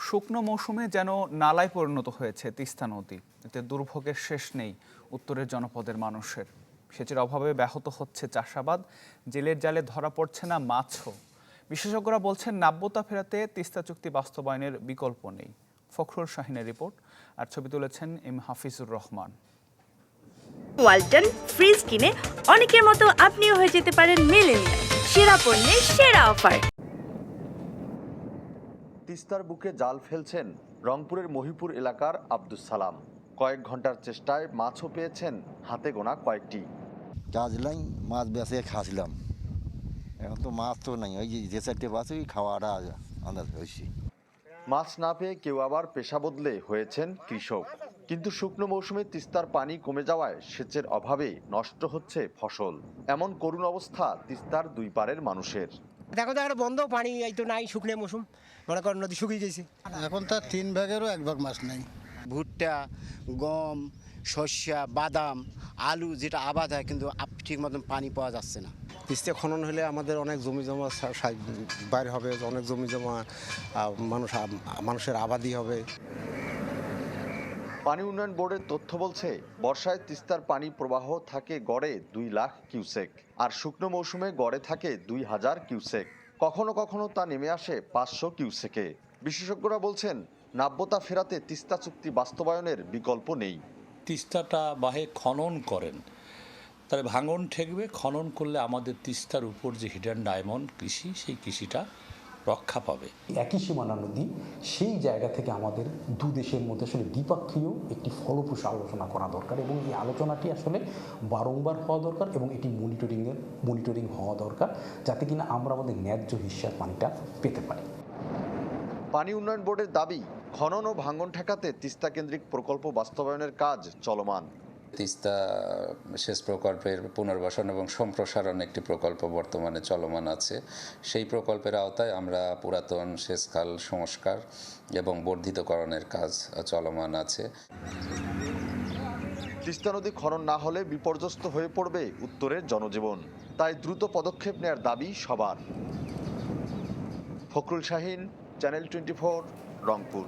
শুকনো মৌসুমে যেন নালায় পরিণত হয়েছে তিস্তা নদী। এতে দুর্ভোগের শেষ নেই উত্তরের জনপদের মানুষের। সেচের অভাবে ব্যাহত হচ্ছে চাষাবাদ, জেলের জালে ধরা পড়ছে না মাছও। বিশেষজ্ঞরা বলছেন নাব্যতা ফেরাতে তিস্তা চুক্তি বাস্তবায়নের বিকল্প নেই। ফখরুল শাহিনের রিপোর্ট, আর ছবি তুলেছেন এম হাফিজুর রহমান। ওয়ালটন ফ্রিজ কিনে অনেকের মতো আপনিও হয়ে যেতে পারেন মিলেনিয়াল। সেরা পণ্যের সেরা অফার। তিস্তার বুকে জাল ফেলছেন রংপুরের মহিপুর এলাকার আব্দুস সালাম। কয়েক ঘন্টার চেষ্টায় মাছও পেয়েছেন হাতে গোনা কয়েকটি। চাষলাম, মাছ বেঁচে খাচ্ছিলাম। এখন তো মাছ তো নাই, ওই যে চারটে মাছ ওই খাওয়াটা আন্দাজ হয়েছি। মাছ না পেয়ে কেউ আবার পেশা বদলে হয়েছেন কৃষক। কিন্তু শুকনো মৌসুমে তিস্তার পানি কমে যাওয়ায় সেচের অভাবে নষ্ট হচ্ছে ফসল। এমন করুণ অবস্থা তিস্তার দুই পারের মানুষের। দেখো বন্ধ, পানি এই তো নাই, শুকনো মৌসুম, মনে করেন নদী শুকিয়ে গেছে। এখন তার 3 ভাগেরও 1 ভাগ মাছ নাই। ভুট্টা, গম, শস্য, বাদাম, আলু যেটা আবাদ হয়, কিন্তু ঠিক মতন পানি পাওয়া যাচ্ছে না। তিস্তা খনন হলে আমাদের অনেক জমি জমা বাইরে হবে, অনেক জমি জমা মানুষের আবাদি হবে। পানি উন্নয়ন বোর্ডের তথ্য বলছে, বর্ষায় তিস্তার পানি প্রবাহ থাকে গড়ে 2 লাখ কিউসেক, আর শুকনো মৌসুমে গড়ে থাকে 2000 কিউসেক। কখনো কখনো তা নেমে আসে 500 কিউসেকে। বিশেষজ্ঞরা বলছেন, নাব্যতা ফেরাতে তিস্তা চুক্তি বাস্তবায়নের বিকল্প নেই। তিস্তাটা বাহে খনন করেন, তাহলে ভাঙন ঠেকবে। খনন করলে আমাদের তিস্তার উপর যে হিডেন ডায়মন্ড কৃষি, সেই কৃষিটা রক্ষা পাবে। একই সীমানা নদী, সেই জায়গা থেকে আমাদের দু দেশের মধ্যে আসলে দ্বিপক্ষীয় একটি ফলপ্রসূ আলোচনা করা দরকার, এবং এই আলোচনাটি আসলে বারংবার হওয়া দরকার, এবং এটি মনিটরিং হওয়া দরকার, যাতে কিনা আমরা আমাদের ন্যায্য হিস্যার পানিটা পেতে পারি। পানি উন্নয়ন বোর্ডের দাবি, খনন ও ভাঙন ঠেকাতে তিস্তা কেন্দ্রিক প্রকল্প বাস্তবায়নের কাজ চলমান। তিস্তা সেচ প্রকল্পের পুনর্বাসন এবং সম্প্রসারণ একটি প্রকল্প বর্তমানে চলমান আছে। সেই প্রকল্পের আওতায় আমরা পুরাতন সেচখাল সংস্কার এবং বর্ধিতকরণের কাজ চলমান আছে। তিস্তা নদী খনন না হলে বিপর্যস্ত হয়ে পড়বে উত্তরের জনজীবন। তাই দ্রুত পদক্ষেপ নেয়ার দাবি সবার। ফখরুল শাহিন, চ্যানেল 24, রংপুর।